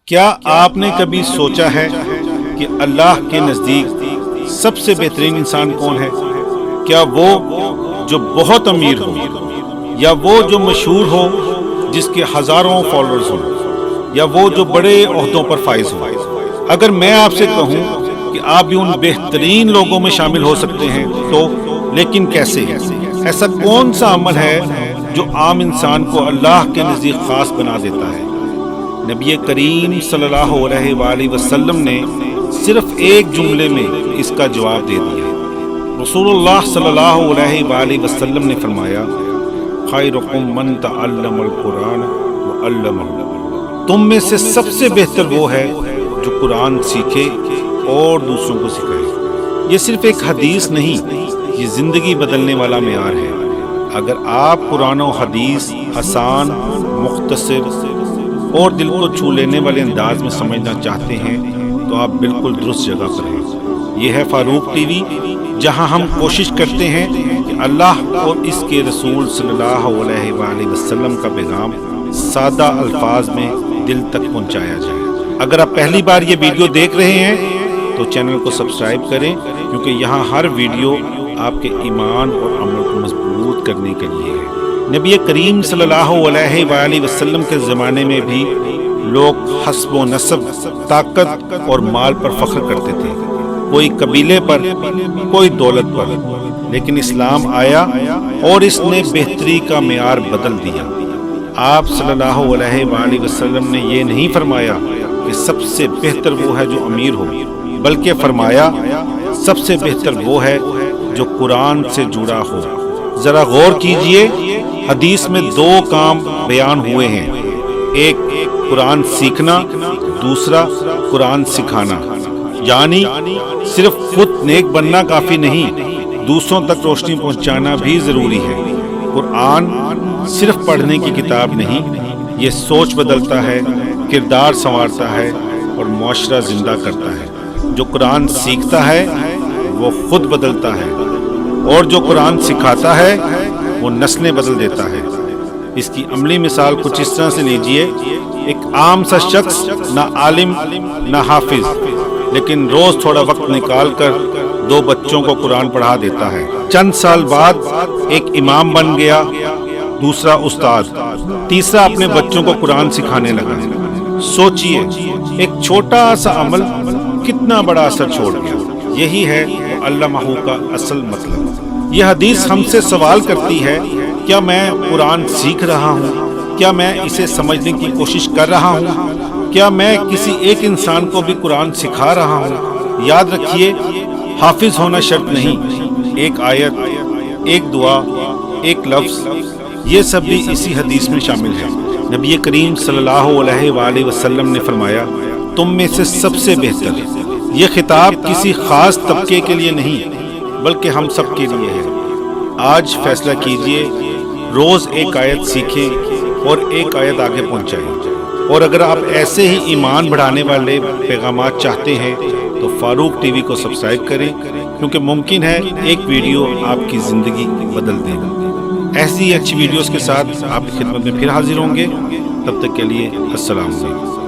کیا آپ نے کبھی سوچا ہے کہ اللہ کے نزدیک سب سے بہترین انسان کون ہے؟ کیا وہ جو بہت امیر ہو، یا وہ جو مشہور ہو جس کے ہزاروں فالوورز ہوں، یا وہ جو بڑے عہدوں پر فائز ہو؟ اگر میں آپ سے کہوں کہ آپ بھی ان بہترین لوگوں میں شامل ہو سکتے ہیں تو لیکن کیسے؟ ایسا کون سا عمل ہے جو عام انسان کو اللہ کے نزدیک خاص بنا دیتا ہے؟ نبی کریم صلی اللہ علیہ وآلہ وسلم نے صرف ایک جملے میں اس کا جواب دے دیا۔ رسول اللہ صلی اللہ علیہ وآلہ وسلم نے فرمایا، خیرکم من تعلم القرآن وعلمہ، تم میں سے سب سے بہتر وہ ہے جو قرآن سیکھے اور دوسروں کو سکھائے۔ یہ صرف ایک حدیث نہیں، یہ زندگی بدلنے والا معیار ہے۔ اگر آپ قرآن و حدیث آسان، مختصر اور دل کو چھو لینے والے انداز میں سمجھنا چاہتے ہیں تو آپ بالکل درست جگہ پر ہیں۔ یہ ہے فاروق ٹی وی، جہاں ہم کوشش کرتے ہیں کہ اللہ اور اس کے رسول صلی اللہ علیہ وآلہ وسلم کا پیغام سادہ الفاظ میں دل تک پہنچایا جائے۔ اگر آپ پہلی بار یہ ویڈیو دیکھ رہے ہیں تو چینل کو سبسکرائب کریں، کیونکہ یہاں ہر ویڈیو آپ کے ایمان اور عمل کو مضبوط کرنے کے لیے ہے۔ نبی کریم صلی اللہ علیہ وآلہ وسلم کے زمانے میں بھی لوگ حسب و نسب، طاقت اور مال پر فخر کرتے تھے، کوئی قبیلے پر، کوئی دولت پر، لیکن اسلام آیا اور اس نے بہتری کا معیار بدل دیا۔ آپ صلی اللہ علیہ وآلہ وسلم نے یہ نہیں فرمایا کہ سب سے بہتر وہ ہے جو امیر ہو، بلکہ فرمایا سب سے بہتر وہ ہے جو قرآن سے جڑا ہو۔ ذرا غور کیجئے، حدیث میں دو کام بیان ہوئے ہیں، ایک قرآن سیکھنا، دوسرا قرآن سکھانا۔ یعنی صرف خود نیک بننا کافی نہیں، دوسروں تک روشنی پہنچانا بھی ضروری ہے۔ قرآن صرف پڑھنے کی کتاب نہیں، یہ سوچ بدلتا ہے، کردار سنوارتا ہے اور معاشرہ زندہ کرتا ہے۔ جو قرآن سیکھتا ہے وہ خود بدلتا ہے، اور جو قرآن سکھاتا ہے وہ نسلیں بدل دیتا ہے۔ اس کی عملی مثال کچھ اس طرح سے لیجئے، ایک عام سا شخص، نہ عالم نہ حافظ، لیکن روز تھوڑا وقت نکال کر دو بچوں کو قرآن پڑھا دیتا ہے۔ چند سال بعد ایک امام بن گیا، دوسرا استاد، تیسرا اپنے بچوں کو قرآن سکھانے لگا۔ سوچئے ایک چھوٹا سا عمل کتنا بڑا اثر چھوڑ گیا۔ یہی ہے علمہ کا اصل مطلب۔ یہ حدیث ہم سے سوال کرتی ہے، کیا میں قرآن سیکھ رہا ہوں؟ کیا میں اسے سمجھنے کی کوشش کر رہا ہوں؟ کیا میں کسی ایک انسان کو بھی قرآن سکھا رہا ہوں؟ یاد رکھیے، حافظ ہونا شرط نہیں، ایک آیت، ایک دعا، ایک لفظ، یہ سب بھی اسی حدیث میں شامل ہے۔ نبی کریم صلی اللہ علیہ وآلہ وسلم نے فرمایا، تم میں سے سب سے بہتر۔ یہ خطاب کسی خاص طبقے کے لیے نہیں، بلکہ ہم سب کے لیے ہے۔ آج فیصلہ کیجئے، روز ایک آیت سیکھیں اور ایک آیت آگے پہنچائیں۔ اور اگر آپ ایسے ہی ایمان بڑھانے والے پیغامات چاہتے ہیں تو فاروق ٹی وی کو سبسکرائب کریں، کیونکہ ممکن ہے ایک ویڈیو آپ کی زندگی بدل دے گا۔ ایسی اچھی ویڈیوز کے ساتھ آپ کی خدمت میں پھر حاضر ہوں گے، تب تک کے لیے السلام علیکم۔